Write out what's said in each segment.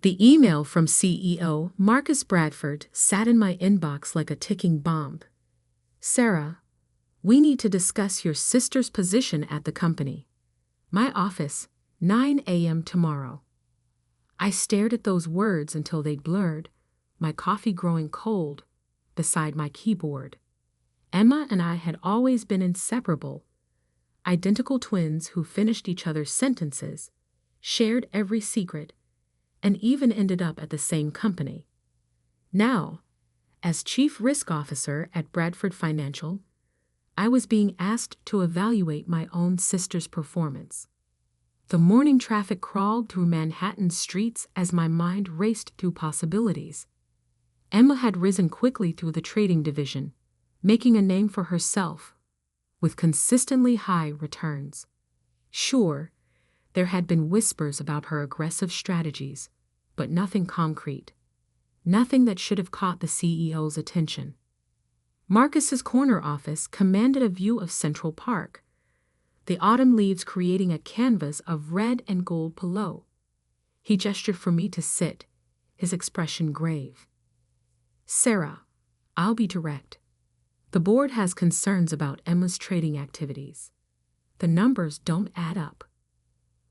The email from CEO Marcus Bradford sat in my inbox like a ticking bomb. Sarah, we need to discuss your sister's position at the company. My office, 9 a.m. tomorrow. I stared at those words until they blurred, my coffee growing cold beside my keyboard. Emma and I had always been inseparable, identical twins who finished each other's sentences, shared every secret, and even ended up at the same company. Now, as Chief Risk Officer at Bradford Financial, I was being asked to evaluate my own sister's performance. The morning traffic crawled through Manhattan's streets as my mind raced through possibilities. Emma had risen quickly through the trading division, making a name for herself, with consistently high returns. Sure, there had been whispers about her aggressive strategies, but nothing concrete. Nothing that should have caught the CEO's attention. Marcus's corner office commanded a view of Central Park, the autumn leaves creating a canvas of red and gold below. He gestured for me to sit, his expression grave. Sarah, I'll be direct. The board has concerns about Emma's trading activities. The numbers don't add up.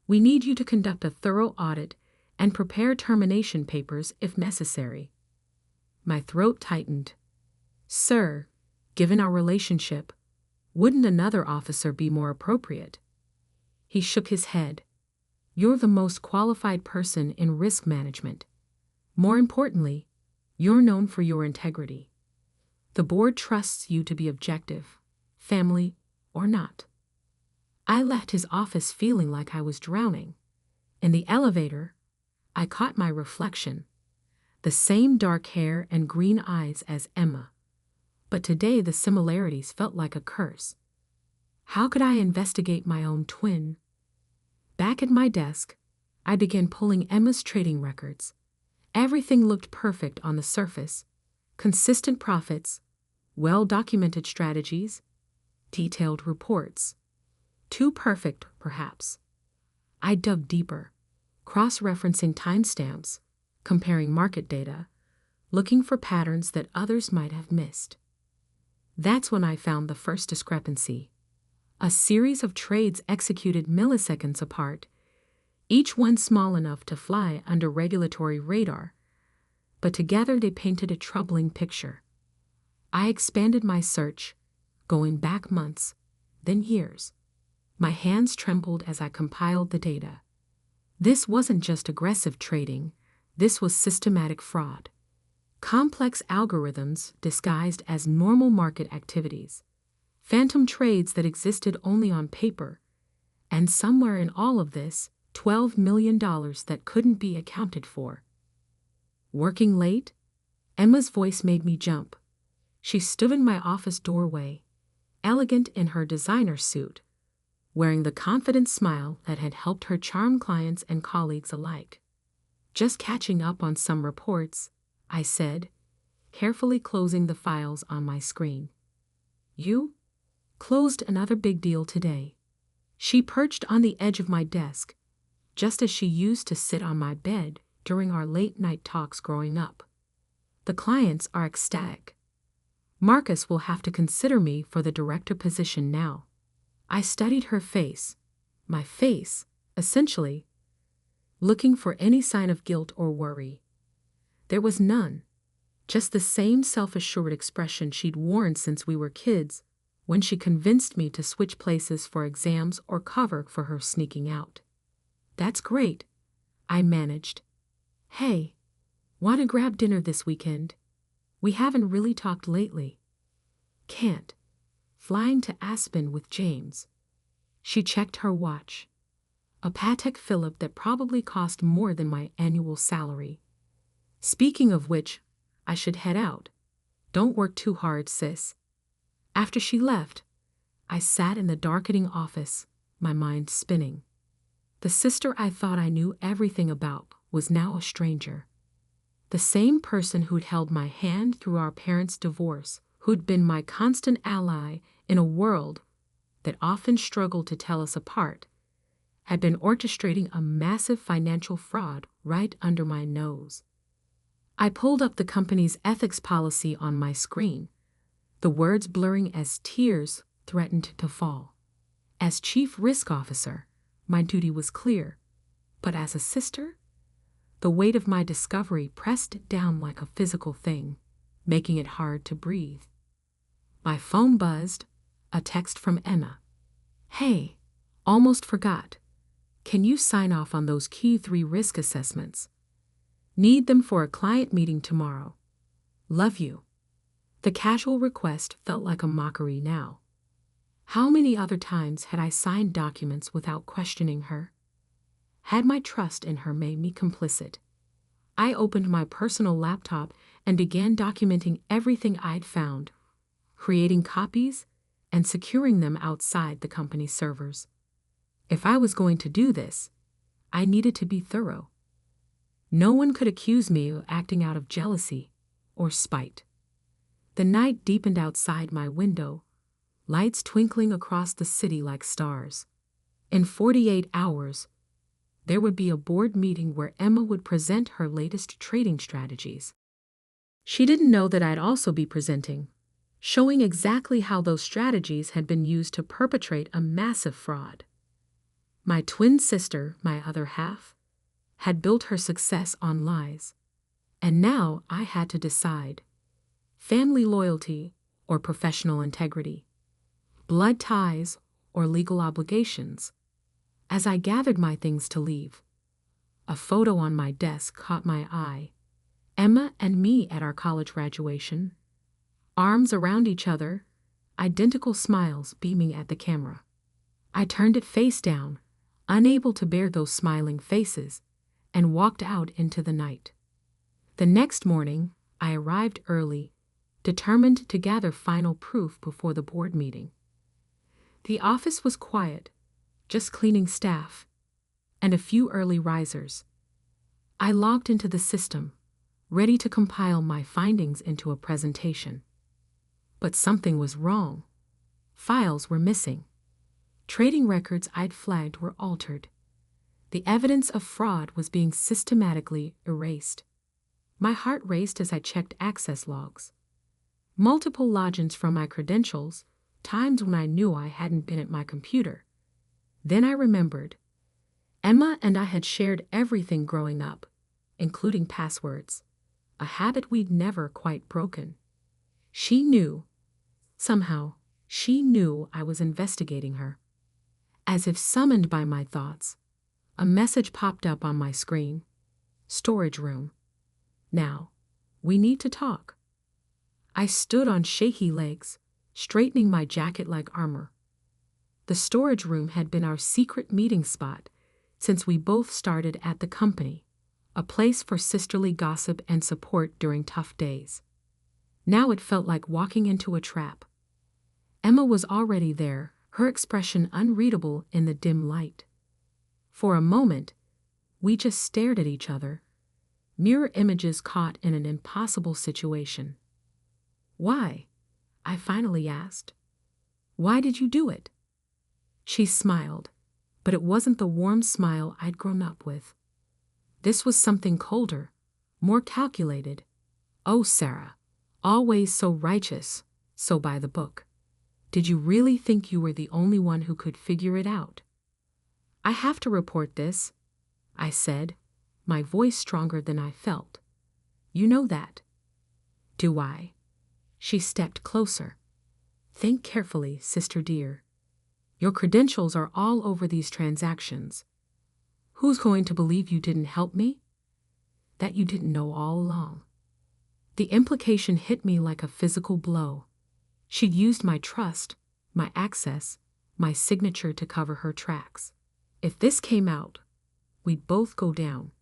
We need you to conduct a thorough audit and prepare termination papers if necessary. My throat tightened. Sir, given our relationship, wouldn't another officer be more appropriate? He shook his head. You're the most qualified person in risk management. More importantly, you're known for your integrity. The board trusts you to be objective, family or not. I left his office feeling like I was drowning. In the elevator, I caught my reflection, the same dark hair and green eyes as Emma. But today the similarities felt like a curse. How could I investigate my own twin? Back at my desk, I began pulling Emma's trading records. Everything looked perfect on the surface. Consistent profits, well-documented strategies, detailed reports. Too perfect, perhaps. I dug deeper, cross-referencing timestamps, comparing market data, looking for patterns that others might have missed. That's when I found the first discrepancy. A series of trades executed milliseconds apart, each one small enough to fly under regulatory radar, but together they painted a troubling picture. I expanded my search, going back months, then years. My hands trembled as I compiled the data. This wasn't just aggressive trading, this was systematic fraud. Complex algorithms disguised as normal market activities. Phantom trades that existed only on paper. And somewhere in all of this, $12 million that couldn't be accounted for. Working late? Emma's voice made me jump. She stood in my office doorway, elegant in her designer suit, wearing the confident smile that had helped her charm clients and colleagues alike. Just catching up on some reports, I said, carefully closing the files on my screen. You? Closed another big deal today. She perched on the edge of my desk, just as she used to sit on my bed during our late-night talks growing up. The clients are ecstatic. Marcus will have to consider me for the director position now. I studied her face, my face, essentially, looking for any sign of guilt or worry. There was none, just the same self-assured expression she'd worn since we were kids when she convinced me to switch places for exams or cover for her sneaking out. That's great, I managed. Hey, want to grab dinner this weekend? We haven't really talked lately. Can't. Flying to Aspen with James. She checked her watch. A Patek Philippe that probably cost more than my annual salary. Speaking of which, I should head out. Don't work too hard, sis. After she left, I sat in the darkening office, my mind spinning. The sister I thought I knew everything about was now a stranger. The same person who'd held my hand through our parents' divorce, who'd been my constant ally in a world that often struggled to tell us apart, had been orchestrating a massive financial fraud right under my nose. I pulled up the company's ethics policy on my screen, the words blurring as tears threatened to fall. As Chief Risk Officer, my duty was clear, but as a sister, the weight of my discovery pressed down like a physical thing, making it hard to breathe. My phone buzzed, a text from Emma. "Hey, almost forgot. Can you sign off on those Q3 risk assessments? Need them for a client meeting tomorrow. Love you." The casual request felt like a mockery now. How many other times had I signed documents without questioning her? Had my trust in her made me complicit? I opened my personal laptop and began documenting everything I'd found, creating copies and securing them outside the company's servers. If I was going to do this, I needed to be thorough. No one could accuse me of acting out of jealousy or spite. The night deepened outside my window, lights twinkling across the city like stars. In 48 hours, there would be a board meeting where Emma would present her latest trading strategies. She didn't know that I'd also be presenting, showing exactly how those strategies had been used to perpetrate a massive fraud. My twin sister, my other half, had built her success on lies, and now I had to decide: family loyalty or professional integrity, blood ties or legal obligations. As I gathered my things to leave, a photo on my desk caught my eye. Emma and me at our college graduation, arms around each other, identical smiles beaming at the camera. I turned it face down, unable to bear those smiling faces, and walked out into the night. The next morning, I arrived early, determined to gather final proof before the board meeting. The office was quiet, just cleaning staff, and a few early risers. I logged into the system, ready to compile my findings into a presentation. But something was wrong. Files were missing. Trading records I'd flagged were altered. The evidence of fraud was being systematically erased. My heart raced as I checked access logs. Multiple logins from my credentials, times when I knew I hadn't been at my computer. Then I remembered. Emma and I had shared everything growing up, including passwords, a habit we'd never quite broken. She knew. Somehow, she knew I was investigating her. As if summoned by my thoughts, a message popped up on my screen. Storage room. Now, we need to talk. I stood on shaky legs, straightening my jacket like armor. The storage room had been our secret meeting spot since we both started at the company, a place for sisterly gossip and support during tough days. Now it felt like walking into a trap. Emma was already there, her expression unreadable in the dim light. For a moment, we just stared at each other, mirror images caught in an impossible situation. "Why?" I finally asked. "Why did you do it?" She smiled, but it wasn't the warm smile I'd grown up with. This was something colder, more calculated. "Oh, Sarah, always so righteous, so by the book. Did you really think you were the only one who could figure it out?" "I have to report this," I said, my voice stronger than I felt. "You know that." "Do I?" She stepped closer. "Think carefully, sister dear. Your credentials are all over these transactions. Who's going to believe you didn't help me? That you didn't know all along?" The implication hit me like a physical blow. She'd used my trust, my access, my signature to cover her tracks. If this came out, we'd both go down.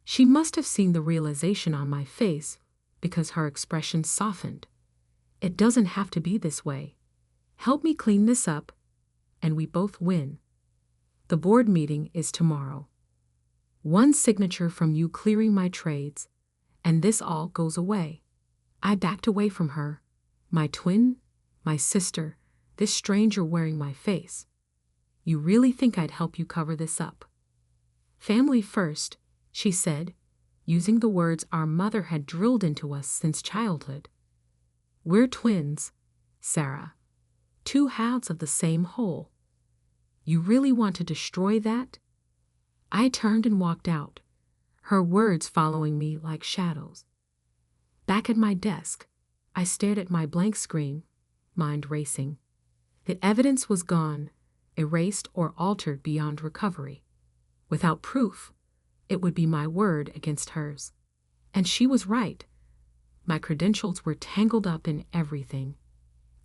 She must have seen the realization on my face because her expression softened. "It doesn't have to be this way. Help me clean this up, and we both win. The board meeting is tomorrow. One signature from you clearing my trades, and this all goes away." I backed away from her, my twin, my sister, this stranger wearing my face. "You really think I'd help you cover this up?" "Family first," she said, using the words our mother had drilled into us since childhood. We're twins, Sarah. Two halves of the same whole. You really want to destroy that? I turned and walked out, her words following me like shadows. Back at my desk, I stared at my blank screen, mind racing. The evidence was gone, erased or altered beyond recovery. Without proof, it would be my word against hers. And she was right. My credentials were tangled up in everything.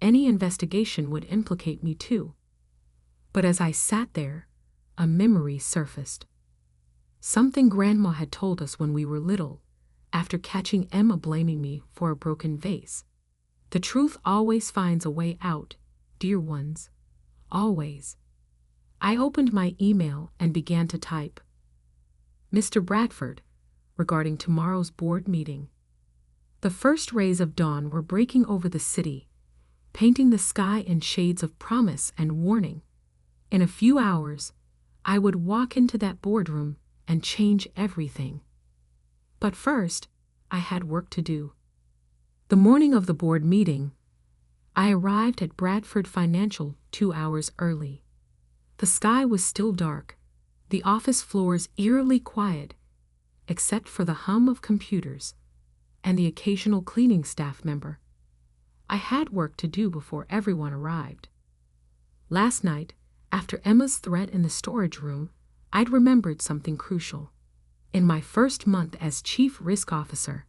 Any investigation would implicate me too. But as I sat there, a memory surfaced. Something Grandma had told us when we were little, after catching Emma blaming me for a broken vase. The truth always finds a way out, dear ones. Always. I opened my email and began to type. Mr. Bradford, regarding tomorrow's board meeting. The first rays of dawn were breaking over the city, painting the sky in shades of promise and warning. In a few hours, I would walk into that boardroom and change everything. But first, I had work to do. The morning of the board meeting, I arrived at Bradford Financial 2 hours early. The sky was still dark, the office floors eerily quiet, except for the hum of computers and the occasional cleaning staff member. I had work to do before everyone arrived. Last night, after Emma's threat in the storage room, I'd remembered something crucial. In my first month as Chief Risk Officer,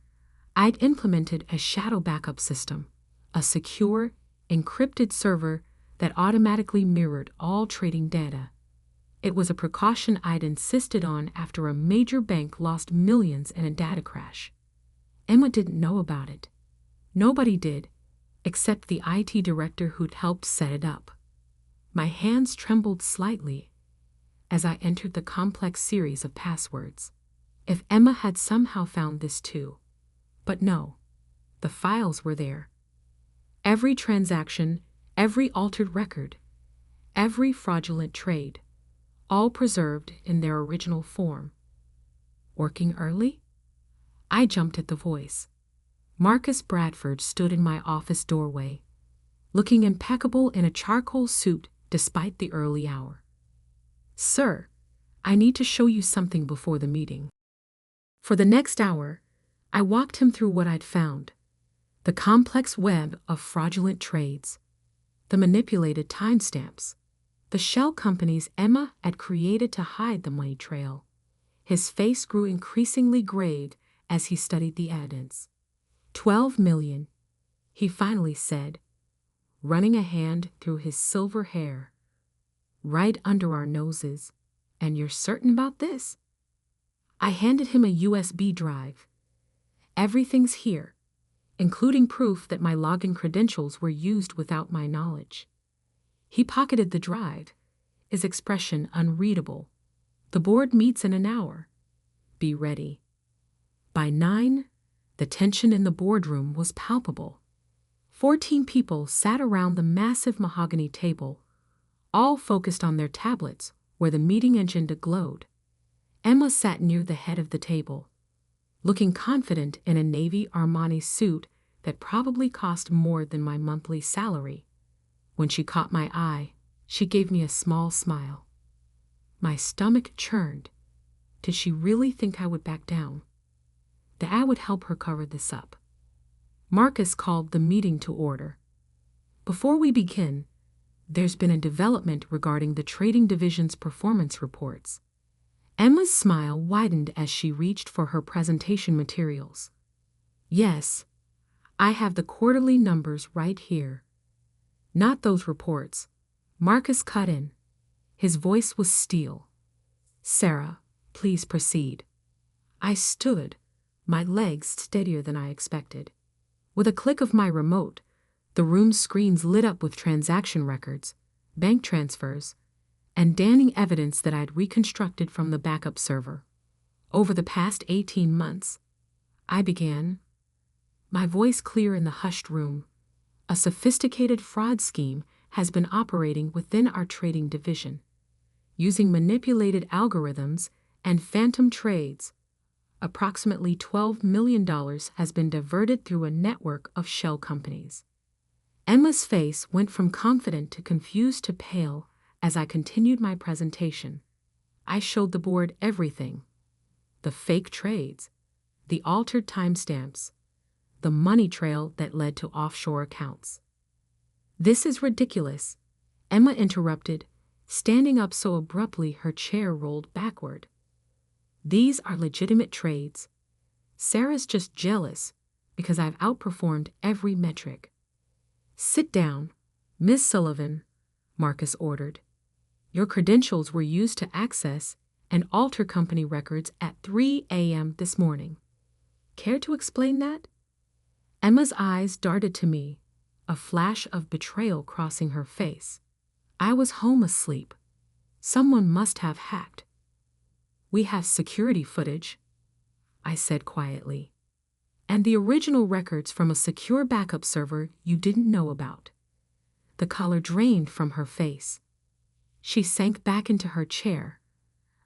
I'd implemented a shadow backup system, a secure, encrypted server that automatically mirrored all trading data. It was a precaution I'd insisted on after a major bank lost millions in a data crash. Emma didn't know about it. Nobody did, except the IT director who'd helped set it up. My hands trembled slightly as I entered the complex series of passwords. If Emma had somehow found this too. But no, the files were there. Every transaction, every altered record, every fraudulent trade, all preserved in their original form. Working early? I jumped at the voice. Marcus Bradford stood in my office doorway, looking impeccable in a charcoal suit despite the early hour. Sir, I need to show you something before the meeting. For the next hour, I walked him through what I'd found. The complex web of fraudulent trades, the manipulated timestamps, the shell companies Emma had created to hide the money trail. His face grew increasingly grave as he studied the evidence. 12 million, he finally said, running a hand through his silver hair. Right under our noses. And you're certain about this? I handed him a USB drive. Everything's here, including proof that my login credentials were used without my knowledge. He pocketed the drive, his expression unreadable. The board meets in an hour. Be ready. By 9, the tension in the boardroom was palpable. 14 people sat around the massive mahogany table, all focused on their tablets where the meeting agenda glowed. Emma sat near the head of the table, looking confident in a navy Armani suit that probably cost more than my monthly salary. When she caught my eye, she gave me a small smile. My stomach churned. Did she really think I would back down? That I would help her cover this up. Marcus called the meeting to order. Before we begin, there's been a development regarding the trading division's performance reports. Emma's smile widened as she reached for her presentation materials. Yes, I have the quarterly numbers right here. Not those reports. Marcus cut in. His voice was steel. Sarah, please proceed. I stood, my legs steadier than I expected. With a click of my remote, the room's screens lit up with transaction records, bank transfers, and damning evidence that I'd reconstructed from the backup server. Over the past 18 months, I began, my voice clear in the hushed room. A sophisticated fraud scheme has been operating within our trading division, using manipulated algorithms and phantom trades Approximately $12 million has been diverted through a network of shell companies. Emma's face went from confident to confused to pale as I continued my presentation. I showed the board everything: the fake trades, the altered timestamps, the money trail that led to offshore accounts. "This is ridiculous," Emma interrupted, standing up so abruptly her chair rolled backward. "These are legitimate trades. Sarah's just jealous because I've outperformed every metric." "Sit down, Miss Sullivan," Marcus ordered. "Your credentials were used to access and alter company records at 3 a.m. this morning. Care to explain that?" Emma's eyes darted to me, a flash of betrayal crossing her face. I was home asleep. Someone must have hacked. "We have security footage," I said quietly, "and the original records from a secure backup server you didn't know about." The color drained from her face. She sank back into her chair,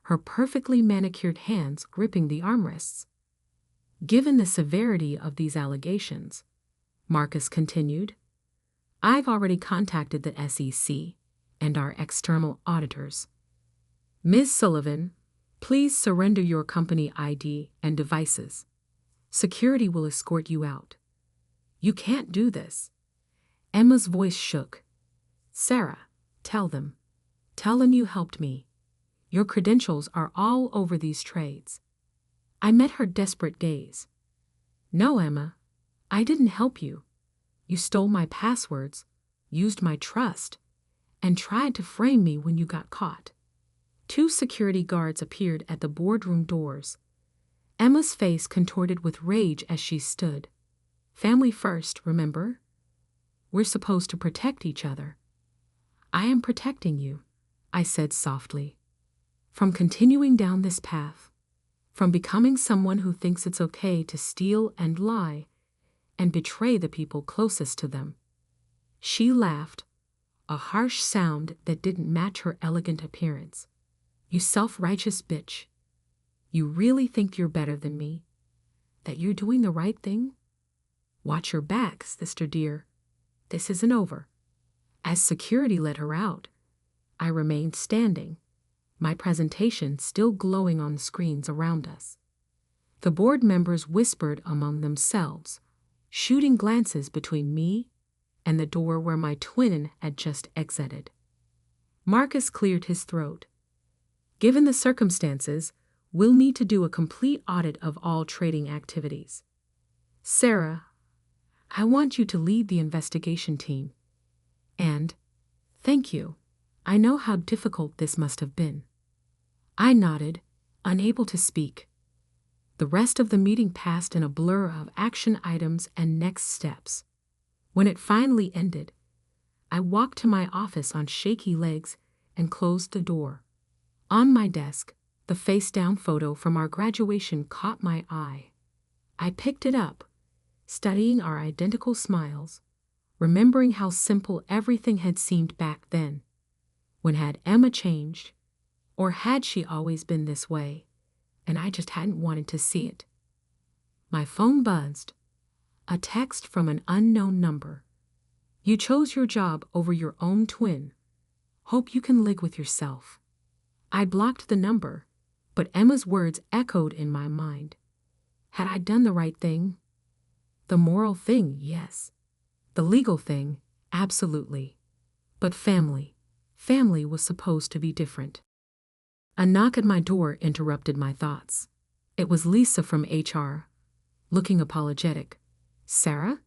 her perfectly manicured hands gripping the armrests. "Given the severity of these allegations," Marcus continued, "I've already contacted the SEC and our external auditors. Ms. Sullivan, please surrender your company ID and devices. Security will escort you out." "You can't do this." Emma's voice shook. "Sarah, tell them. Tell them you helped me. Your credentials are all over these trades." I met her desperate gaze. "No, Emma, I didn't help you. You stole my passwords, used my trust, and tried to frame me when you got caught." Two security guards appeared at the boardroom doors. Emma's face contorted with rage as she stood. "Family first, remember? We're supposed to protect each other." "I am protecting you," I said softly, "from continuing down this path, from becoming someone who thinks it's okay to steal and lie and betray the people closest to them." She laughed, a harsh sound that didn't match her elegant appearance. "You self-righteous bitch. You really think you're better than me? That you're doing the right thing? Watch your back, sister dear. This isn't over." As security let her out, I remained standing, my presentation still glowing on the screens around us. The board members whispered among themselves, shooting glances between me and the door where my twin had just exited. Marcus cleared his throat. "Given the circumstances, we'll need to do a complete audit of all trading activities. Sarah, I want you to lead the investigation team. And, thank you. I know how difficult this must have been." I nodded, unable to speak. The rest of the meeting passed in a blur of action items and next steps. When it finally ended, I walked to my office on shaky legs and closed the door. On my desk, the face-down photo from our graduation caught my eye. I picked it up, studying our identical smiles, remembering how simple everything had seemed back then. When had Emma changed? Or had she always been this way, and I just hadn't wanted to see it? My phone buzzed. A text from an unknown number. "You chose your job over your own twin. Hope you can live with yourself." I blocked the number, but Emma's words echoed in my mind. Had I done the right thing? The moral thing, yes. The legal thing, absolutely. But family was supposed to be different. A knock at my door interrupted my thoughts. It was Lisa from HR, looking apologetic. "Sarah?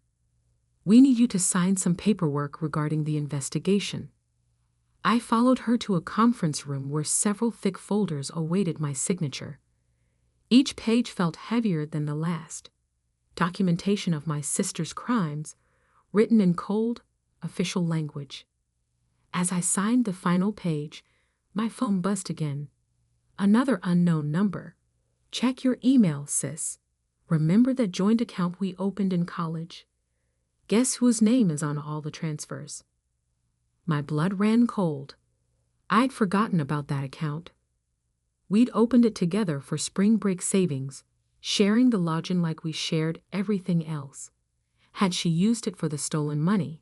We need you to sign some paperwork regarding the investigation." I followed her to a conference room where several thick folders awaited my signature. Each page felt heavier than the last. Documentation of my sister's crimes, written in cold, official language. As I signed the final page, my phone buzzed again. Another unknown number. "Check your email, sis. Remember that joint account we opened in college? Guess whose name is on all the transfers?" My blood ran cold. I'd forgotten about that account. We'd opened it together for spring break savings, sharing the login like we shared everything else. Had she used it for the stolen money?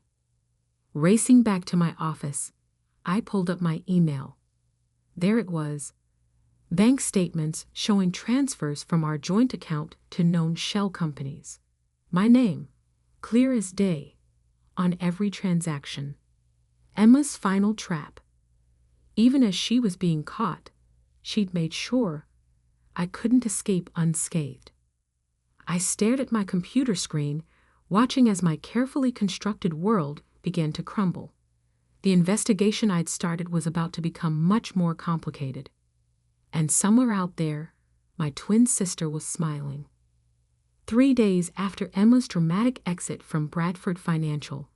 Racing back to my office, I pulled up my email. There it was. Bank statements showing transfers from our joint account to known shell companies. My name, clear as day, on every transaction. Emma's final trap. Even as she was being caught, she'd made sure I couldn't escape unscathed. I stared at my computer screen, watching as my carefully constructed world began to crumble. The investigation I'd started was about to become much more complicated. And somewhere out there, my twin sister was smiling. 3 days after Emma's dramatic exit from Bradford Financial,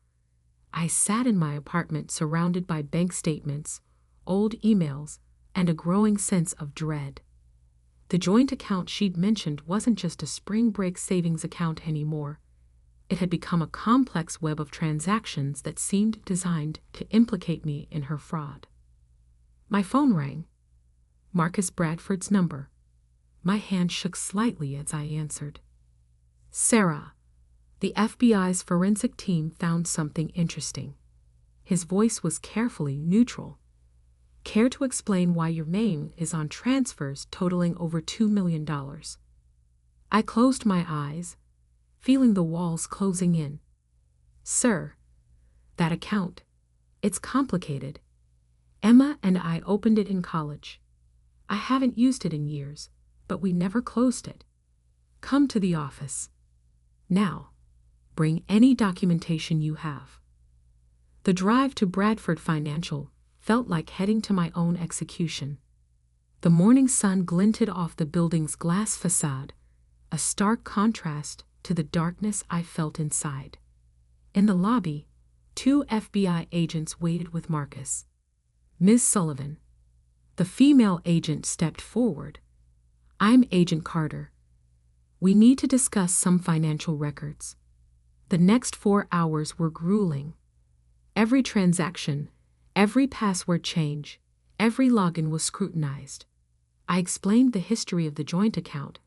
I sat in my apartment surrounded by bank statements, old emails, and a growing sense of dread. The joint account she'd mentioned wasn't just a spring break savings account anymore. It had become a complex web of transactions that seemed designed to implicate me in her fraud. My phone rang. Marcus Bradford's number. My hand shook slightly as I answered. Sarah, the FBI's forensic team found something interesting. His voice was carefully neutral. Care to explain why your name is on transfers totaling over $2 million? I closed my eyes, feeling the walls closing in. Sir, that account, it's complicated. Emma and I opened it in college. I haven't used it in years, but we never closed it. Come to the office. Now, bring any documentation you have. The drive to Bradford Financial felt like heading to my own execution. The morning sun glinted off the building's glass facade, a stark contrast to the darkness I felt inside. In the lobby, 2 FBI agents waited with Marcus. Ms. Sullivan. The female agent stepped forward. I'm Agent Carter. We need to discuss some financial records. The next 4 hours were grueling. Every transaction, every password change, every login was scrutinized. I explained the history of the joint account,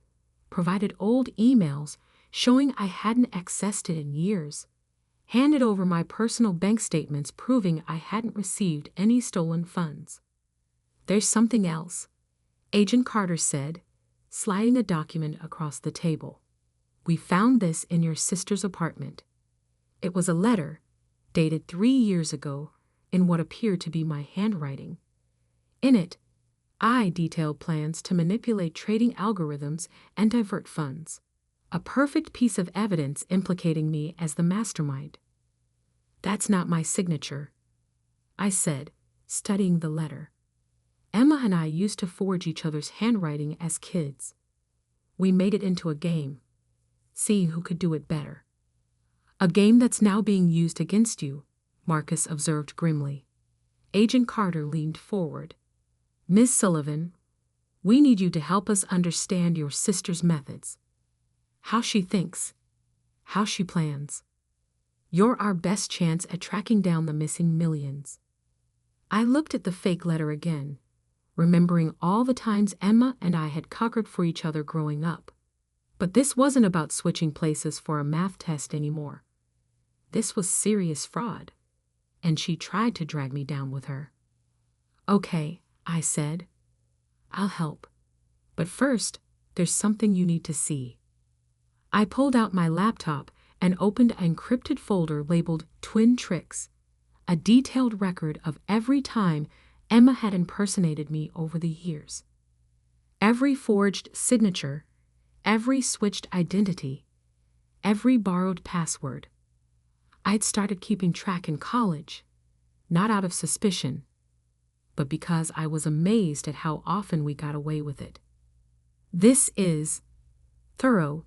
provided old emails showing I hadn't accessed it in years, handed over my personal bank statements proving I hadn't received any stolen funds. There's something else, Agent Carter said, sliding a document across the table. We found this in your sister's apartment. It was a letter, dated 3 years ago, in what appeared to be my handwriting. In it, I detailed plans to manipulate trading algorithms and divert funds. A perfect piece of evidence implicating me as the mastermind. That's not my signature, I said, studying the letter. Emma and I used to forge each other's handwriting as kids. We made it into a game, seeing who could do it better. A game that's now being used against you, Marcus observed grimly. Agent Carter leaned forward. Ms. Sullivan, we need you to help us understand your sister's methods. How she thinks, how she plans. You're our best chance at tracking down the missing millions. I looked at the fake letter again, remembering all the times Emma and I had cockered for each other growing up. But this wasn't about switching places for a math test anymore. This was serious fraud, and she tried to drag me down with her. Okay, I said. I'll help. But first, there's something you need to see. I pulled out my laptop and opened an encrypted folder labeled Twin Tricks, a detailed record of every time Emma had impersonated me over the years. Every forged signature, every switched identity, every borrowed password. I'd started keeping track in college, not out of suspicion, but because I was amazed at how often we got away with it. This is thorough,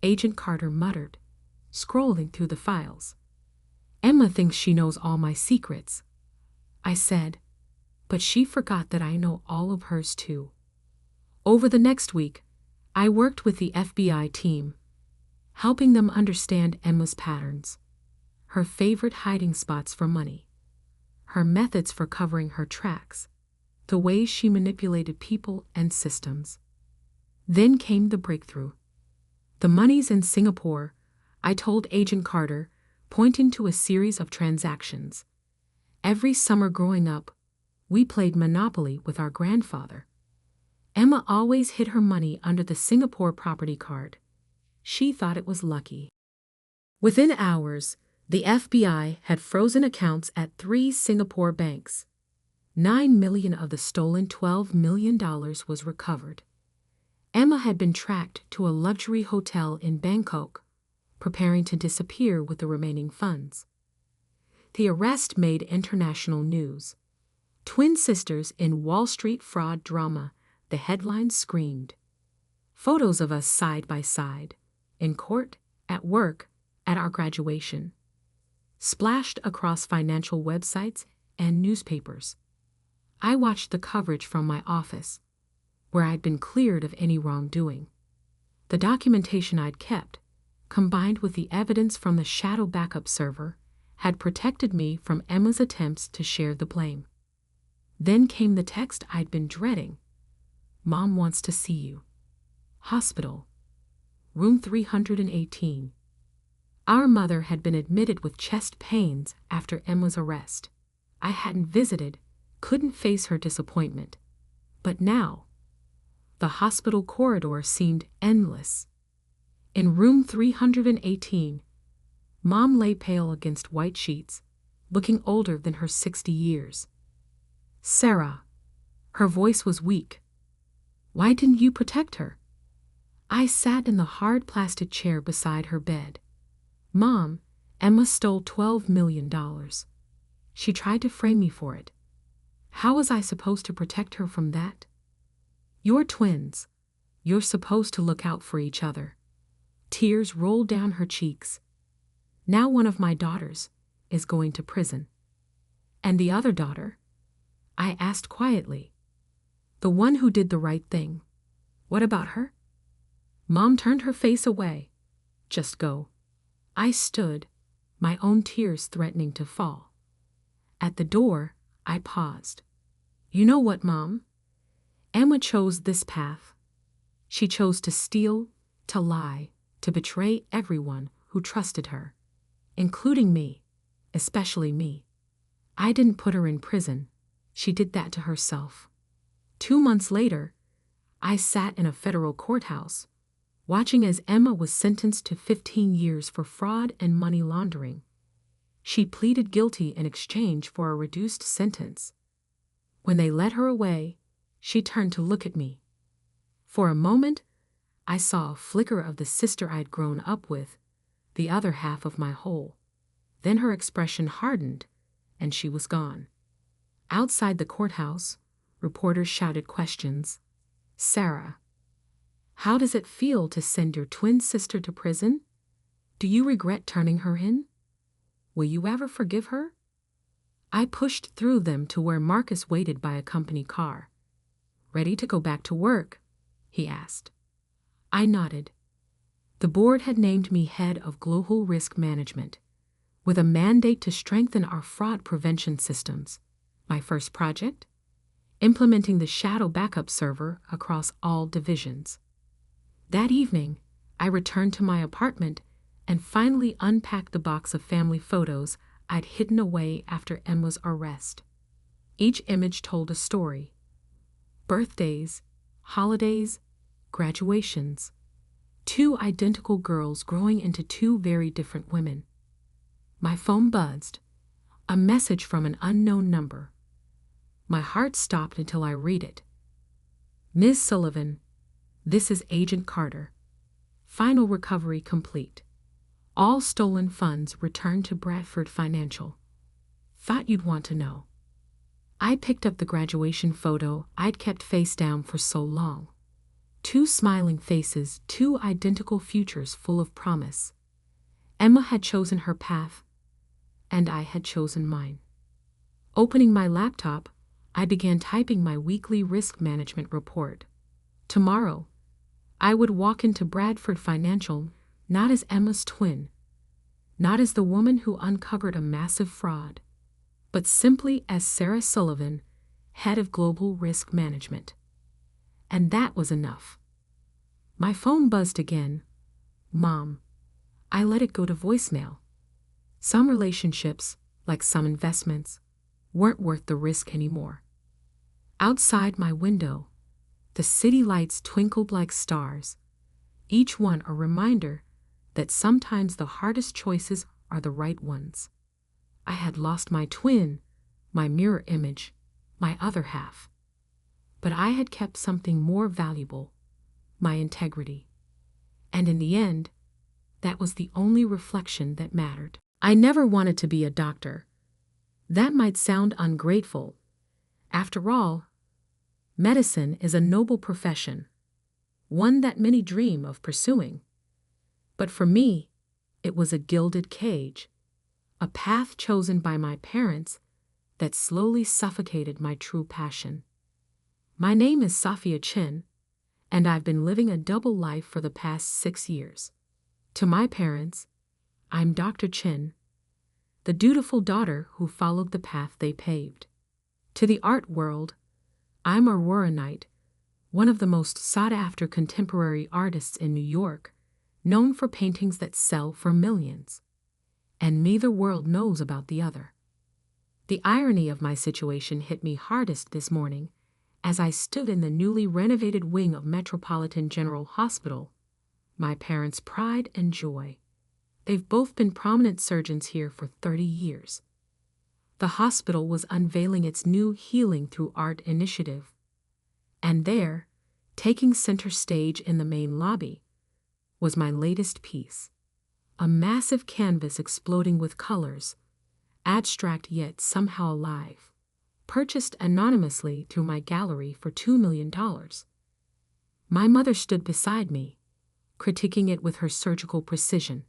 Agent Carter muttered, scrolling through the files. Emma thinks she knows all my secrets, I said, but she forgot that I know all of hers too. Over the next week, I worked with the FBI team, helping them understand Emma's patterns, her favorite hiding spots for money, her methods for covering her tracks, the ways she manipulated people and systems. Then came the breakthrough. The money's in Singapore, I told Agent Carter, pointing to a series of transactions. Every summer growing up, we played Monopoly with our grandfather. Emma always hid her money under the Singapore property card. She thought it was lucky. Within hours, the FBI had frozen accounts at 3 Singapore banks. $9 million of the stolen $12 million was recovered. Emma had been tracked to a luxury hotel in Bangkok, preparing to disappear with the remaining funds. The arrest made international news. Twin sisters in Wall Street fraud drama, the headlines screamed. Photos of us side by side, in court, at work, at our graduation, splashed across financial websites and newspapers. I watched the coverage from my office, where I'd been cleared of any wrongdoing. The documentation I'd kept, combined with the evidence from the shadow backup server, had protected me from Emma's attempts to share the blame. Then came the text I'd been dreading. Mom wants to see you. Hospital. Room 318. Our mother had been admitted with chest pains after Emma's arrest. I hadn't visited, couldn't face her disappointment. But now, the hospital corridor seemed endless. In room 318, Mom lay pale against white sheets, looking older than her 60 years. Sarah. Her voice was weak. Why didn't you protect her? I sat in the hard plastic chair beside her bed. Mom, Emma stole $12 million. She tried to frame me for it. How was I supposed to protect her from that? You're twins. You're supposed to look out for each other. Tears rolled down her cheeks. Now one of my daughters is going to prison. And the other daughter? I asked quietly. The one who did the right thing. What about her? Mom turned her face away. Just go. I stood, my own tears threatening to fall. At the door, I paused. You know what, Mom? Emma chose this path. She chose to steal, to lie, to betray everyone who trusted her, including me, especially me. I didn't put her in prison. She did that to herself. 2 months later, I sat in a federal courthouse, watching as Emma was sentenced to 15 years for fraud and money laundering. She pleaded guilty in exchange for a reduced sentence. When they led her away, she turned to look at me. For a moment, I saw a flicker of the sister I'd grown up with, the other half of my whole. Then her expression hardened, and she was gone. Outside the courthouse, reporters shouted questions. Sarah, how does it feel to send your twin sister to prison? Do you regret turning her in? Will you ever forgive her? I pushed through them to where Marcus waited by a company car. Ready to go back to work? He asked. I nodded. The board had named me head of global risk management, with a mandate to strengthen our fraud prevention systems. My first project? Implementing the shadow backup server across all divisions. That evening, I returned to my apartment and finally unpacked the box of family photos I'd hidden away after Emma's arrest. Each image told a story. Birthdays, holidays, graduations. 2 identical girls growing into 2 very different women. My phone buzzed. A message from an unknown number. My heart stopped until I read it. Ms. Sullivan, this is Agent Carter. Final recovery complete. All stolen funds returned to Bradford Financial. Thought you'd want to know. I picked up the graduation photo I'd kept face down for so long. 2 smiling faces, 2 identical futures full of promise. Emma had chosen her path, and I had chosen mine. Opening my laptop, I began typing my weekly risk management report. Tomorrow, I would walk into Bradford Financial not as Emma's twin, not as the woman who uncovered a massive fraud, but simply as Sarah Sullivan, head of global risk management. And that was enough. My phone buzzed again. Mom, I let it go to voicemail. Some relationships, like some investments, weren't worth the risk anymore. Outside my window, the city lights twinkled like stars, each one a reminder that sometimes the hardest choices are the right ones. I had lost my twin, my mirror image, my other half. But I had kept something more valuable, my integrity. And in the end, that was the only reflection that mattered. I never wanted to be a doctor. That might sound ungrateful. After all, medicine is a noble profession, one that many dream of pursuing. But for me, it was a gilded cage, a path chosen by my parents that slowly suffocated my true passion. My name is Safia Chin, and I've been living a double life for the past 6 years. To my parents, I'm Dr. Chin, the dutiful daughter who followed the path they paved. To the art world, I'm Aurora Knight, one of the most sought-after contemporary artists in New York, known for paintings that sell for millions. And neither world knows about the other. The irony of my situation hit me hardest this morning as I stood in the newly renovated wing of Metropolitan General Hospital, my parents' pride and joy. They've both been prominent surgeons here for 30 years. The hospital was unveiling its new Healing Through Art initiative. And there, taking center stage in the main lobby, was my latest piece. A massive canvas exploding with colors, abstract yet somehow alive, purchased anonymously through my gallery for $2 million. My mother stood beside me, critiquing it with her surgical precision.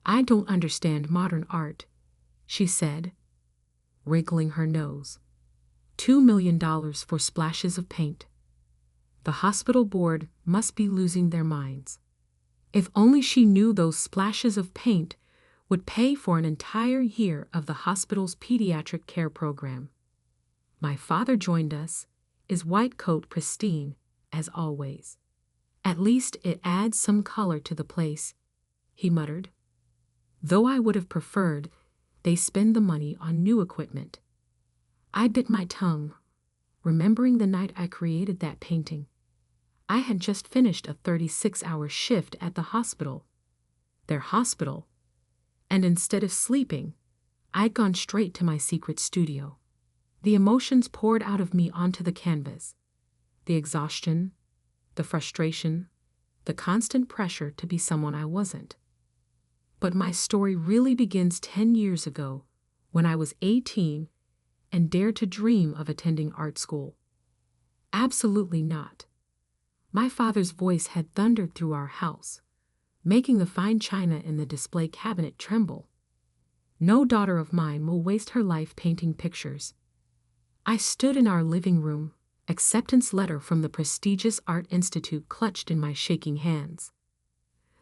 "I don't understand modern art," she said, wrinkling her nose. $2 million for splashes of paint. The hospital board must be losing their minds. If only she knew those splashes of paint would pay for an entire year of the hospital's pediatric care program. My father joined us, his white coat pristine, as always. "At least it adds some color to the place," he muttered. Though I would have preferred they spend the money on new equipment. I bit my tongue, remembering the night I created that painting. I had just finished a 36-hour shift at the hospital, their hospital, and instead of sleeping, I'd gone straight to my secret studio. The emotions poured out of me onto the canvas. The exhaustion, the frustration, the constant pressure to be someone I wasn't. But my story really begins 10 years ago, when I was 18 and dared to dream of attending art school. Absolutely not. My father's voice had thundered through our house, making the fine china in the display cabinet tremble. No daughter of mine will waste her life painting pictures. I stood in our living room, acceptance letter from the prestigious Art Institute clutched in my shaking hands.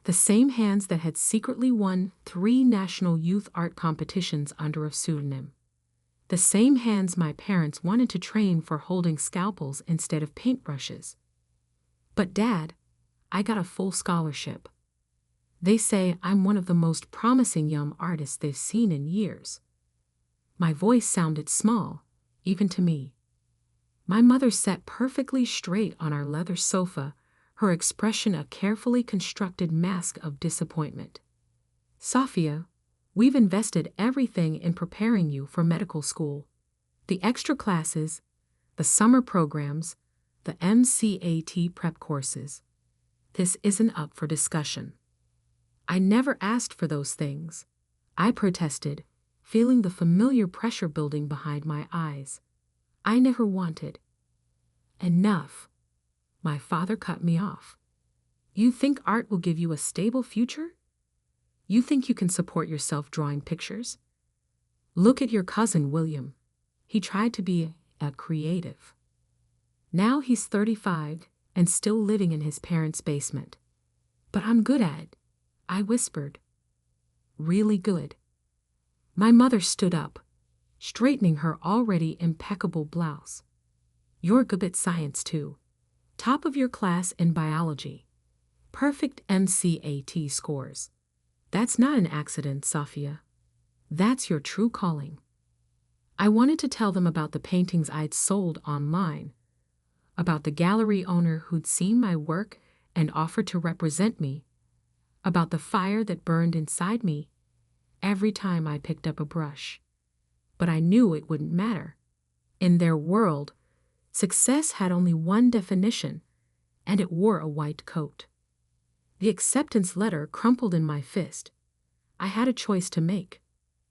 The same hands that had secretly won 3 national youth art competitions under a pseudonym. The same hands my parents wanted to train for holding scalpels instead of paintbrushes. But Dad, I got a full scholarship. They say I'm one of the most promising young artists they've seen in years. My voice sounded small, even to me. My mother sat perfectly straight on our leather sofa, her expression a carefully constructed mask of disappointment. "Safia, we've invested everything in preparing you for medical school. The extra classes, the summer programs, the MCAT prep courses. This isn't up for discussion." I never asked for those things. I protested, feeling the familiar pressure building behind my eyes. I never wanted. "Enough." My father cut me off. "You think art will give you a stable future? You think you can support yourself drawing pictures? Look at your cousin William. He tried to be a creative. Now he's 35 and still living in his parents' basement. But I'm good at it," I whispered. "Really good." My mother stood up, straightening her already impeccable blouse. "You're good at science too. Top of your class in biology. Perfect MCAT scores. That's not an accident, Safia. That's your true calling. I wanted to tell them about the paintings I'd sold online, about the gallery owner who'd seen my work and offered to represent me, about the fire that burned inside me every time I picked up a brush. But I knew it wouldn't matter. In their world, success had only one definition, and it wore a white coat. The acceptance letter crumpled in my fist. I had a choice to make: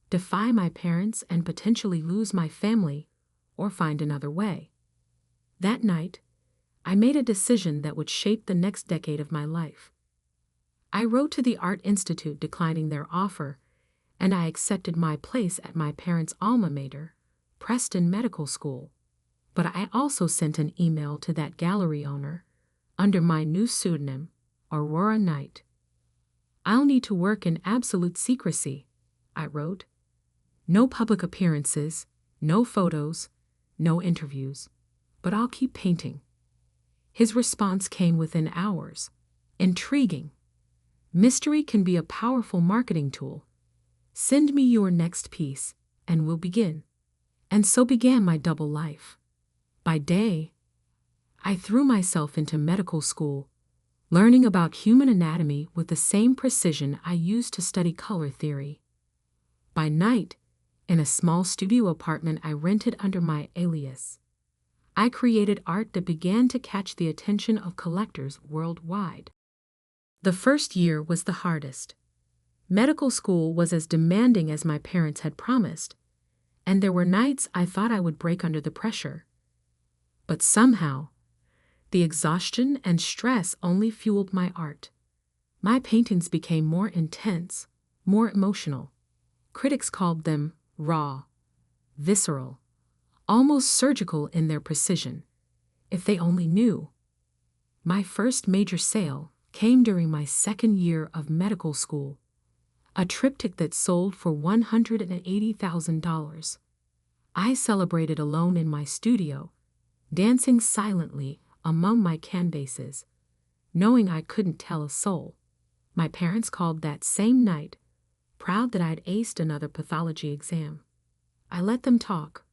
defy my parents and potentially lose my family, or find another way. That night, I made a decision that would shape the next decade of my life. I wrote to the Art Institute declining their offer, and I accepted my place at my parents' alma mater, Preston Medical School. But I also sent an email to that gallery owner, under my new pseudonym, Aurora Knight. "I'll need to work in absolute secrecy," I wrote. "No public appearances, no photos, no interviews, but I'll keep painting." His response came within hours. "Intriguing. Mystery can be a powerful marketing tool. Send me your next piece, and we'll begin." And so began my double life. By day, I threw myself into medical school, learning about human anatomy with the same precision I used to study color theory. By night, in a small studio apartment I rented under my alias, I created art that began to catch the attention of collectors worldwide. The first year was the hardest. Medical school was as demanding as my parents had promised, and there were nights I thought I would break under the pressure. But somehow, the exhaustion and stress only fueled my art. My paintings became more intense, more emotional. Critics called them raw, visceral, almost surgical in their precision. If they only knew. My first major sale came during my second year of medical school, a triptych that sold for $180,000. I celebrated alone in my studio, dancing silently among my canvases, knowing I couldn't tell a soul. My parents called that same night, proud that I'd aced another pathology exam. I let them talk,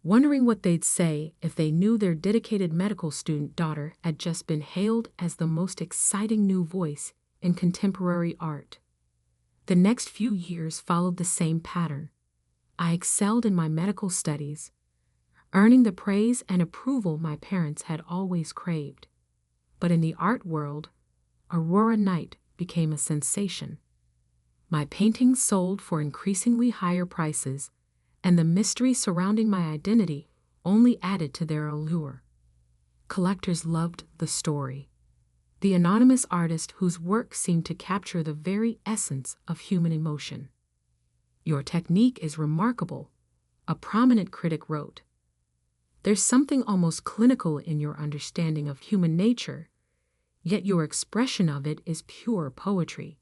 wondering what they'd say if they knew their dedicated medical student daughter had just been hailed as the most exciting new voice in contemporary art. The next few years followed the same pattern. I excelled in my medical studies, earning the praise and approval my parents had always craved. But in the art world, Aurora Knight became a sensation. My paintings sold for increasingly higher prices, and the mystery surrounding my identity only added to their allure. Collectors loved the story. The anonymous artist whose work seemed to capture the very essence of human emotion. "Your technique is remarkable," a prominent critic wrote. "There's something almost clinical in your understanding of human nature, yet your expression of it is pure poetry."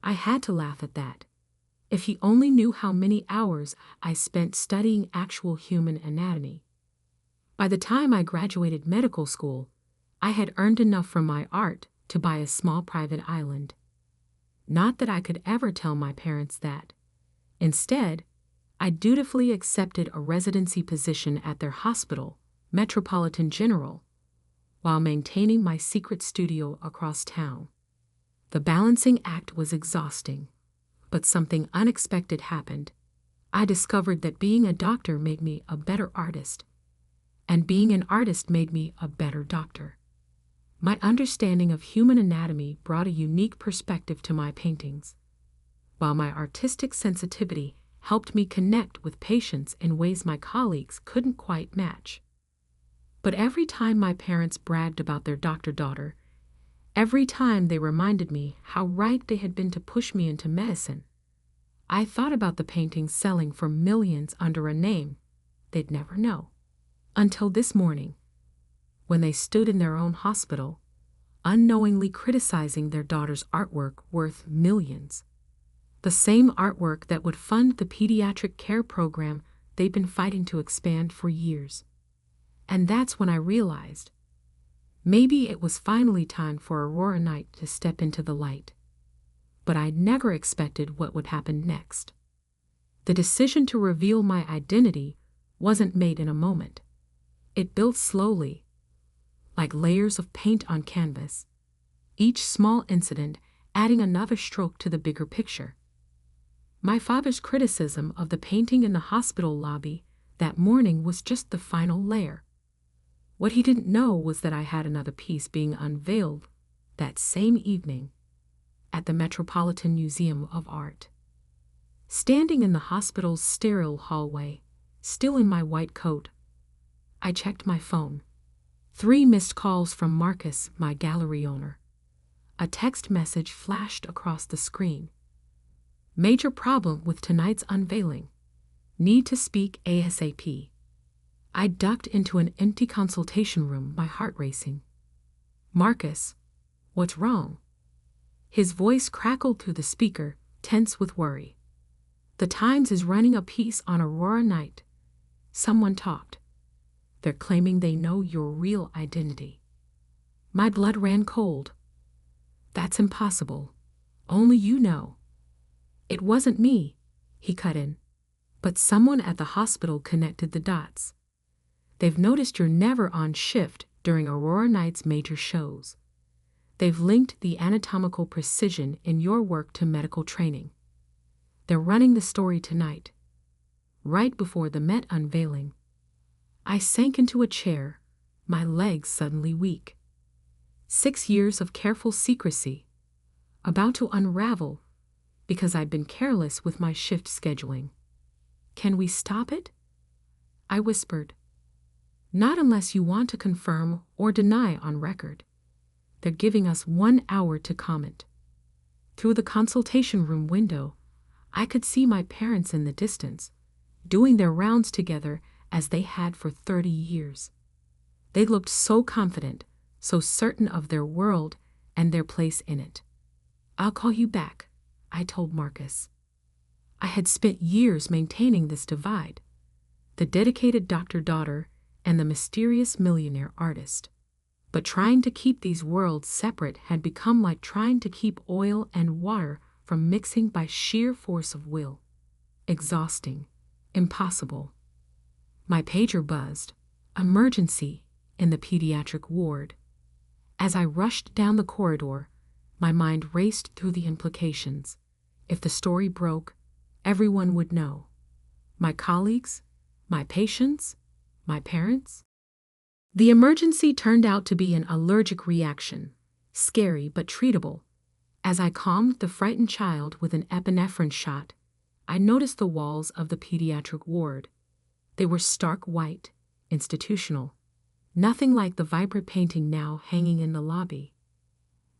I had to laugh at that. If he only knew how many hours I spent studying actual human anatomy. By the time I graduated medical school, I had earned enough from my art to buy a small private island. Not that I could ever tell my parents that. Instead, I dutifully accepted a residency position at their hospital, Metropolitan General, while maintaining my secret studio across town. The balancing act was exhausting, but something unexpected happened. I discovered that being a doctor made me a better artist, and being an artist made me a better doctor. My understanding of human anatomy brought a unique perspective to my paintings, while my artistic sensitivity helped me connect with patients in ways my colleagues couldn't quite match. But every time my parents bragged about their doctor-daughter, every time they reminded me how right they had been to push me into medicine, I thought about the paintings selling for millions under a name they'd never know. Until this morning, when they stood in their own hospital, unknowingly criticizing their daughter's artwork worth millions. The same artwork that would fund the pediatric care program they've been fighting to expand for years. And that's when I realized Maybe it was finally time for Aurora Knight to step into the light. But I'd never expected what would happen next. The decision to reveal my identity wasn't made in a moment. It built slowly, like layers of paint on canvas, each small incident adding another stroke to the bigger picture. My father's criticism of the painting in the hospital lobby that morning was just the final layer. What he didn't know was that I had another piece being unveiled that same evening at the Metropolitan Museum of Art. Standing in the hospital's sterile hallway, still in my white coat, I checked my phone. 3 missed calls from Marcus, my gallery owner. A text message flashed across the screen. Major problem with tonight's unveiling. Need to speak ASAP. I ducked into an empty consultation room, my heart racing. Marcus, what's wrong? His voice crackled through the speaker, tense with worry. The Times is running a piece on Aurora Knight. Someone talked. They're claiming they know your real identity. My blood ran cold. That's impossible. Only you know. It wasn't me, he cut in. But someone at the hospital connected the dots. They've noticed you're never on shift during Aurora Knight's major shows. They've linked the anatomical precision in your work to medical training. They're running the story tonight. Right before the Met unveiling, I sank into a chair, my legs suddenly weak. 6 years of careful secrecy, about to unravel because I'd been careless with my shift scheduling. Can we stop it? I whispered. Not unless you want to confirm or deny on record. They're giving us 1 hour to comment. Through the consultation room window, I could see my parents in the distance, doing their rounds together as they had for 30 years. They looked so confident, so certain of their world and their place in it. I'll call you back, I told Marcus. I had spent years maintaining this divide, the dedicated doctor-daughter and the mysterious millionaire artist. But trying to keep these worlds separate had become like trying to keep oil and water from mixing by sheer force of will. Exhausting. Impossible. My pager buzzed. Emergency in the pediatric ward. As I rushed down the corridor, my mind raced through the implications. If the story broke, everyone would know. My colleagues, my patients, my parents. The emergency turned out to be an allergic reaction, scary but treatable. As I calmed the frightened child with an epinephrine shot, I noticed the walls of the pediatric ward. They were stark white, institutional, nothing like the vibrant painting now hanging in the lobby.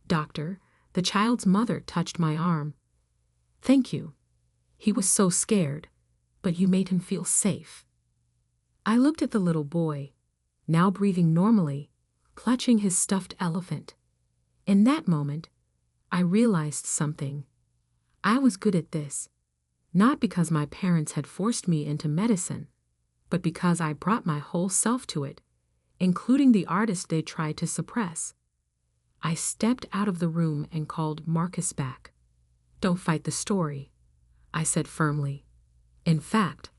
Doctor, the child's mother touched my arm. Thank you. He was so scared, but you made him feel safe. I looked at the little boy, now breathing normally, clutching his stuffed elephant. In that moment, I realized something. I was good at this, not because my parents had forced me into medicine, but because I brought my whole self to it, including the artist they tried to suppress. I stepped out of the room and called Marcus back. Don't fight the story, I said firmly. In fact,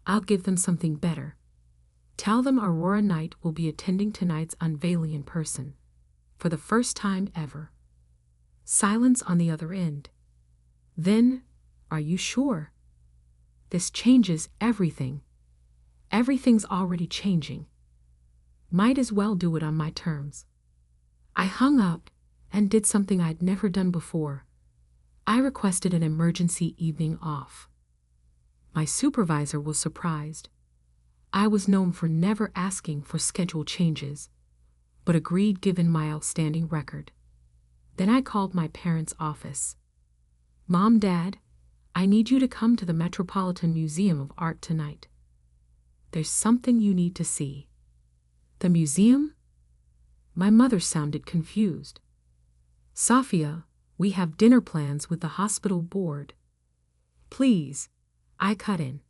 I'll give them something better. Tell them Aurora Knight will be attending tonight's unveiling in person, for the first time ever. Silence on the other end. Then, are you sure? This changes everything. Everything's already changing. Might as well do it on my terms. I hung up and did something I'd never done before. I requested an emergency evening off. My supervisor was surprised. I was known for never asking for schedule changes, but agreed given my outstanding record. Then I called my parents' office. Mom, Dad, I need you to come to the Metropolitan Museum of Art tonight. There's something you need to see. The museum? My mother sounded confused. Sophia, we have dinner plans with the hospital board. Please, I cut in.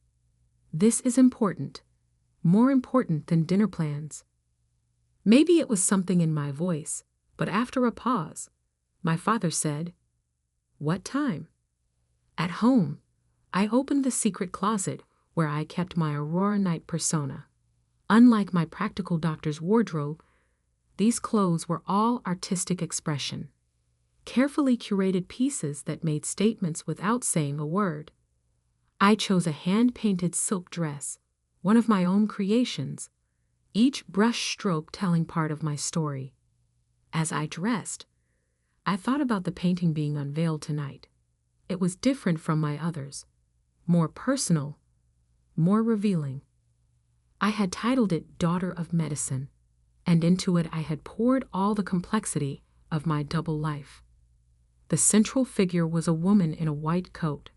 This is important. More important than dinner plans. Maybe it was something in my voice, but after a pause, my father said, "What time?" At home, I opened the secret closet where I kept my Aurora Night persona. Unlike my practical doctor's wardrobe, these clothes were all artistic expression, carefully curated pieces that made statements without saying a word. I chose a hand-painted silk dress, one of my own creations, each brush stroke telling part of my story. As I dressed, I thought about the painting being unveiled tonight. It was different from my others, more personal, more revealing. I had titled it Daughter of Medicine, and into it I had poured all the complexity of my double life. The central figure was a woman in a white coat,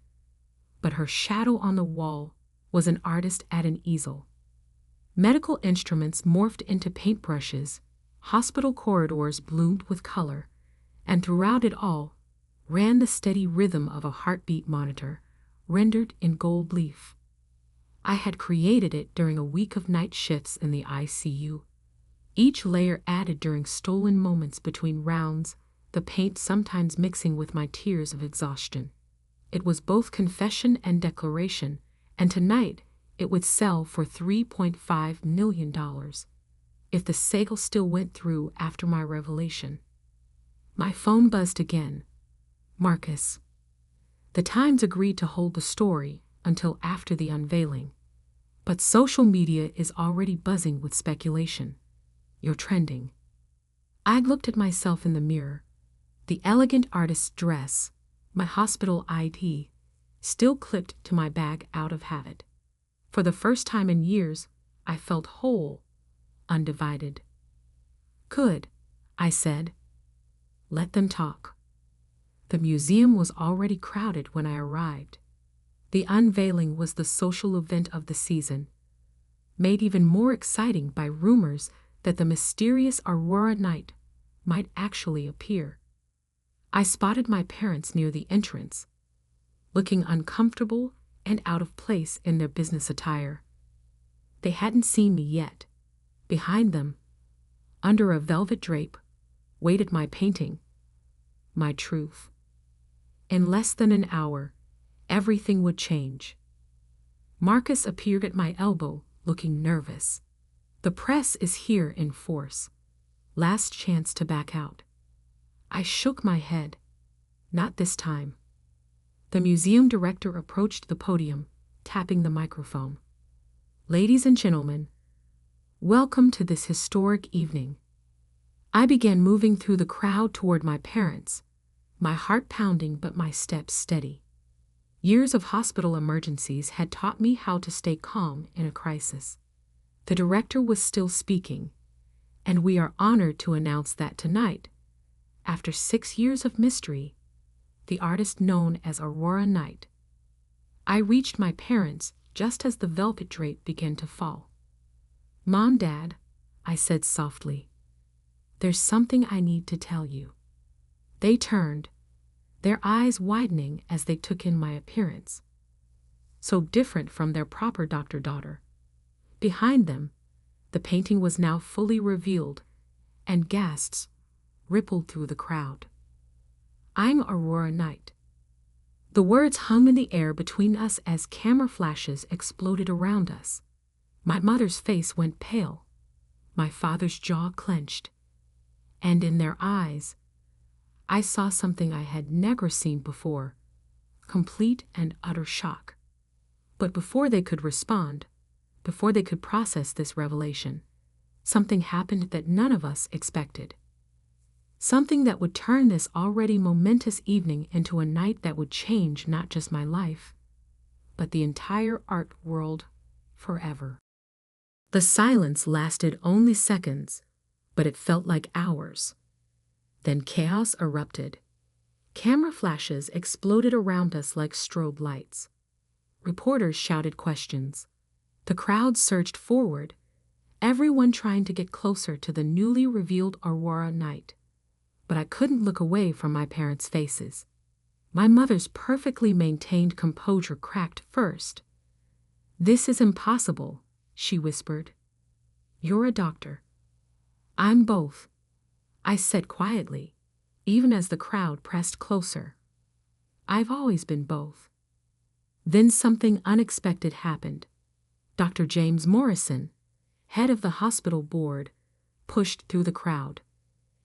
but her shadow on the wall was an artist at an easel. Medical instruments morphed into paintbrushes, hospital corridors bloomed with color, and throughout it all ran the steady rhythm of a heartbeat monitor, rendered in gold leaf. I had created it during a week of night shifts in the ICU, each layer added during stolen moments between rounds, the paint sometimes mixing with my tears of exhaustion. It was both confession and declaration, and tonight it would sell for $3.5 million if the sale still went through after my revelation. My phone buzzed again. Marcus. The Times agreed to hold the story until after the unveiling, but social media is already buzzing with speculation. You're trending. I looked at myself in the mirror. The elegant artist's dress, my hospital ID, still clipped to my bag out of habit. For the first time in years, I felt whole, undivided. Good, I said. Let them talk. The museum was already crowded when I arrived. The unveiling was the social event of the season, made even more exciting by rumors that the mysterious Aurora Night might actually appear. I spotted my parents near the entrance, looking uncomfortable and out of place in their business attire. They hadn't seen me yet. Behind them, under a velvet drape, waited my painting, my truth. In less than an hour, everything would change. Marcus appeared at my elbow, looking nervous. The press is here in force. Last chance to back out. I shook my head. Not this time. The museum director approached the podium, tapping the microphone. Ladies and gentlemen, welcome to this historic evening. I began moving through the crowd toward my parents, my heart pounding but my steps steady. Years of hospital emergencies had taught me how to stay calm in a crisis. The director was still speaking, and we are honored to announce that tonight, after 6 years of mystery, the artist known as Aurora Night. I reached my parents just as the velvet drape began to fall. Mom, Dad, I said softly, there's something I need to tell you. They turned, their eyes widening as they took in my appearance. So different from their proper doctor-daughter. Behind them, the painting was now fully revealed, and gasps rippled through the crowd. I'm Aurora Night. The words hung in the air between us as camera flashes exploded around us. My mother's face went pale, my father's jaw clenched, and in their eyes, I saw something I had never seen before, complete and utter shock. But before they could respond, before they could process this revelation, something happened that none of us expected. Something that would turn this already momentous evening into a night that would change not just my life, but the entire art world forever. The silence lasted only seconds, but it felt like hours. Then chaos erupted. Camera flashes exploded around us like strobe lights. Reporters shouted questions. The crowd surged forward, everyone trying to get closer to the newly revealed Aurora Night. But I couldn't look away from my parents' faces. My mother's perfectly maintained composure cracked first. This is impossible, she whispered. You're a doctor. I'm both, I said quietly, even as the crowd pressed closer. I've always been both. Then something unexpected happened. Dr. James Morrison, head of the hospital board, pushed through the crowd.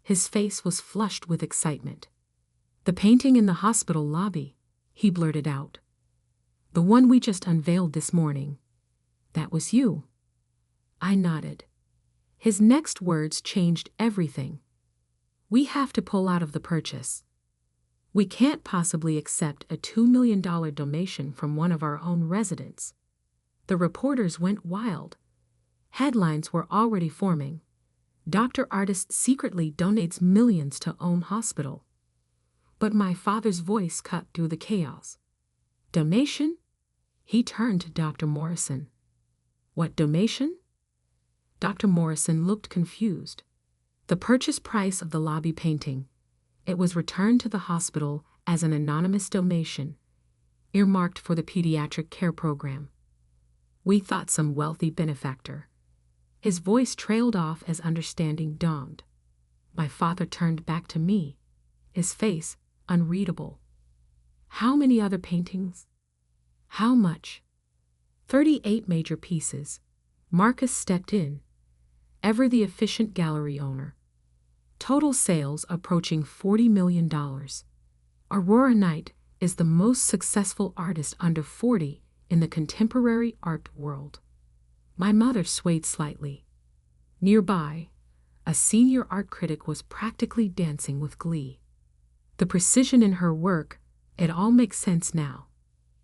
His face was flushed with excitement. "The painting in the hospital lobby," he blurted out. "The one we just unveiled this morning. That was you." I nodded. His next words changed everything. "We have to pull out of the purchase. We can't possibly accept a $2 million donation from one of our own residents." The reporters went wild. Headlines were already forming. "Dr. Artist secretly donates millions to own hospital." But my father's voice cut through the chaos. "Donation?" He turned to Dr. Morrison. "What donation?" Dr. Morrison looked confused. "The purchase price of the lobby painting. It was returned to the hospital as an anonymous donation, earmarked for the pediatric care program. We thought some wealthy benefactor." His voice trailed off as understanding dawned. My father turned back to me, his face unreadable. "How many other paintings? How much?" 38 major pieces. Marcus stepped in, ever the efficient gallery owner. Total sales approaching $40 million. Aurora Knight is the most successful artist under 40 in the contemporary art world. My mother swayed slightly. Nearby, a senior art critic was practically dancing with glee. The precision in her work, it all makes sense now.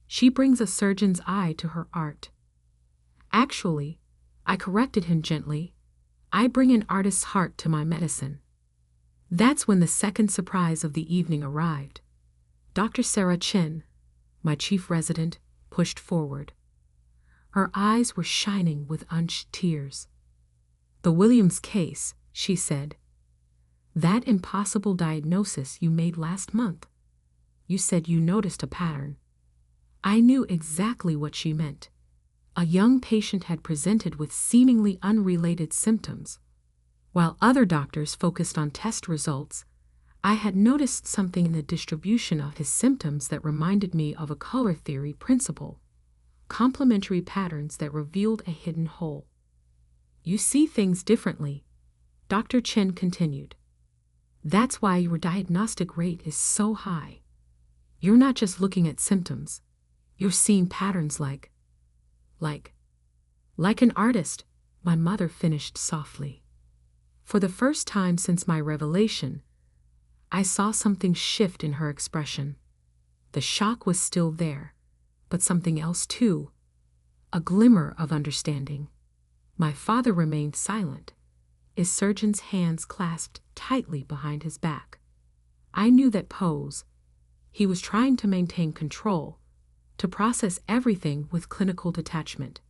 She brings a surgeon's eye to her art. Actually, I corrected him gently, I bring an artist's heart to my medicine. That's when the second surprise of the evening arrived. Dr. Sarah Chen, my chief resident, pushed forward. Her eyes were shining with unshed tears. "The Williams case," she said. "That impossible diagnosis you made last month. You said you noticed a pattern." I knew exactly what she meant. A young patient had presented with seemingly unrelated symptoms. While other doctors focused on test results, I had noticed something in the distribution of his symptoms that reminded me of a color theory principle: complementary patterns that revealed a hidden hole. "You see things differently," Dr. Chen continued. "That's why your diagnostic rate is so high. You're not just looking at symptoms. You're seeing patterns like an artist," my mother finished softly. For the first time since my revelation, I saw something shift in her expression. The shock was still there, but something else too, a glimmer of understanding. My father remained silent, his surgeon's hands clasped tightly behind his back. I knew that pose. He was trying to maintain control, to process everything with clinical detachment.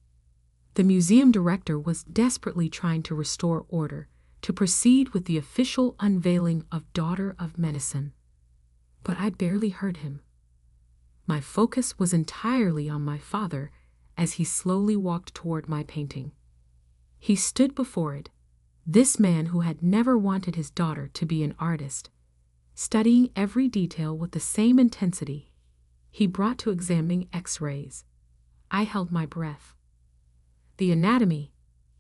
The museum director was desperately trying to restore order, to proceed with the official unveiling of Daughter of Medicine. But I barely heard him. My focus was entirely on my father as he slowly walked toward my painting. He stood before it, this man who had never wanted his daughter to be an artist, studying every detail with the same intensity he brought to examining X-rays. I held my breath. "The anatomy,"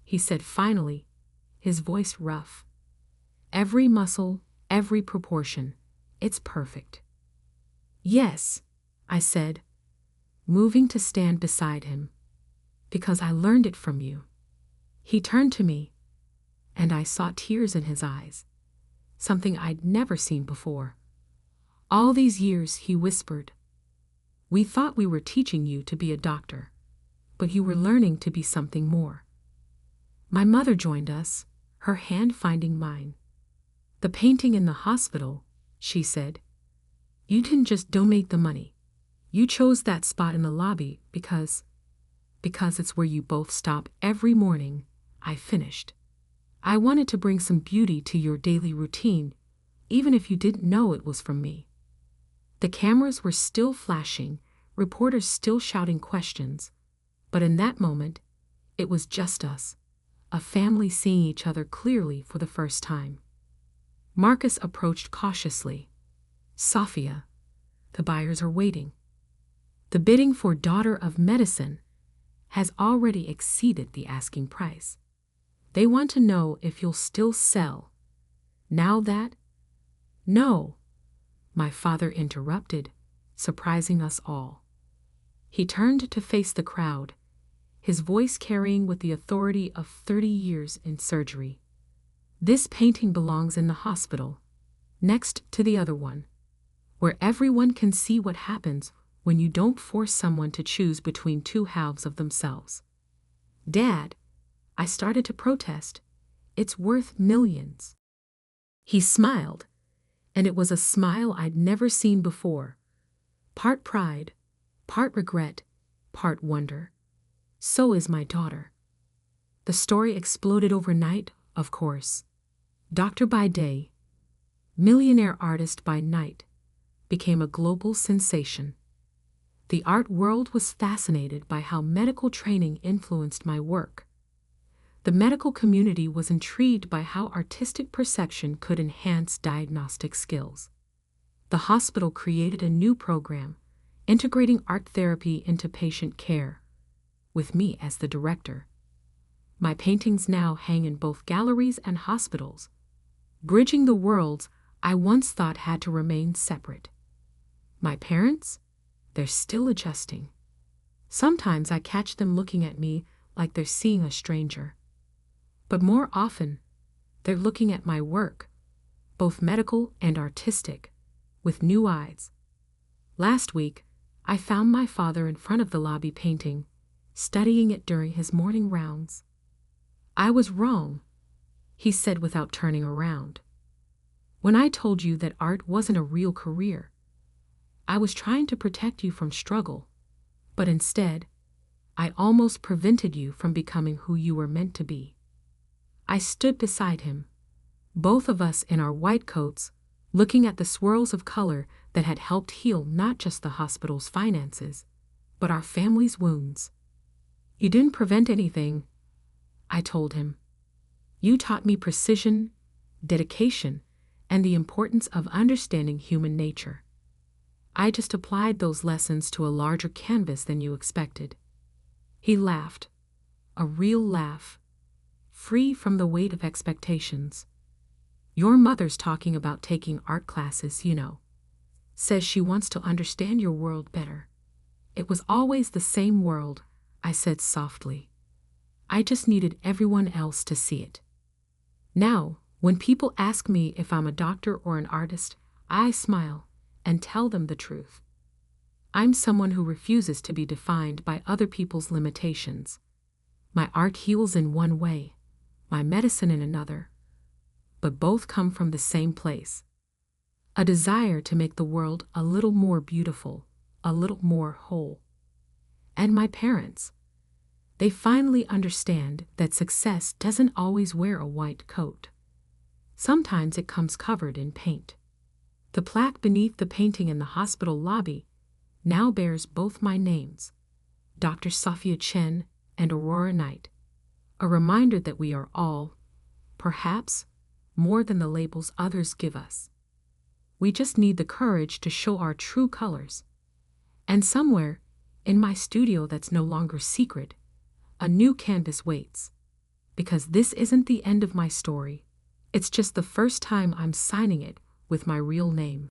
he said finally, his voice rough. "Every muscle, every proportion, it's perfect." "Yes," I said, moving to stand beside him, "because I learned it from you." He turned to me, and I saw tears in his eyes, something I'd never seen before. "All these years," he whispered, "we thought we were teaching you to be a doctor, but you were learning to be something more." My mother joined us, her hand finding mine. "The painting in the hospital," she said. "You didn't just donate the money. You chose that spot in the lobby because it's where you both stop every morning," I finished. "I wanted to bring some beauty to your daily routine, even if you didn't know it was from me." The cameras were still flashing, reporters still shouting questions, but in that moment, it was just us, a family seeing each other clearly for the first time. Marcus approached cautiously. Sophia, the buyers are waiting. The bidding for Daughter of Medicine has already exceeded the asking price. They want to know if you'll still sell. Now that? No, my father interrupted, surprising us all. He turned to face the crowd, his voice carrying with the authority of 30 years in surgery. This painting belongs in the hospital, next to the other one, where everyone can see what happens when you don't force someone to choose between two halves of themselves. Dad, I started to protest. It's worth millions. He smiled, and it was a smile I'd never seen before. Part pride, part regret, part wonder. So is my daughter. The story exploded overnight, of course. Doctor by day, millionaire artist by night, became a global sensation. The art world was fascinated by how medical training influenced my work. The medical community was intrigued by how artistic perception could enhance diagnostic skills. The hospital created a new program, integrating art therapy into patient care, with me as the director. My paintings now hang in both galleries and hospitals, bridging the worlds I once thought had to remain separate. My parents? They're still adjusting. Sometimes I catch them looking at me like they're seeing a stranger. But more often, they're looking at my work, both medical and artistic, with new eyes. Last week, I found my father in front of the lobby painting, studying it during his morning rounds. I was wrong, he said without turning around. When I told you that art wasn't a real career, I was trying to protect you from struggle, but instead, I almost prevented you from becoming who you were meant to be. I stood beside him, both of us in our white coats, looking at the swirls of color that had helped heal not just the hospital's finances, but our family's wounds. You didn't prevent anything, I told him. You taught me precision, dedication, and the importance of understanding human nature. I just applied those lessons to a larger canvas than you expected. He laughed, a real laugh, free from the weight of expectations. Your mother's talking about taking art classes, you know. Says she wants to understand your world better. It was always the same world, I said softly. I just needed everyone else to see it. Now, when people ask me if I'm a doctor or an artist, I smile and tell them the truth. I'm someone who refuses to be defined by other people's limitations. My art heals in one way, my medicine in another, but both come from the same place. A desire to make the world a little more beautiful, a little more whole. And my parents, they finally understand that success doesn't always wear a white coat. Sometimes it comes covered in paint. The plaque beneath the painting in the hospital lobby now bears both my names, Dr. Sophia Chen and Aurora Knight, a reminder that we are all, perhaps, more than the labels others give us. We just need the courage to show our true colors. And somewhere, in my studio that's no longer secret, a new canvas waits. Because this isn't the end of my story. It's just the first time I'm signing it with my real name.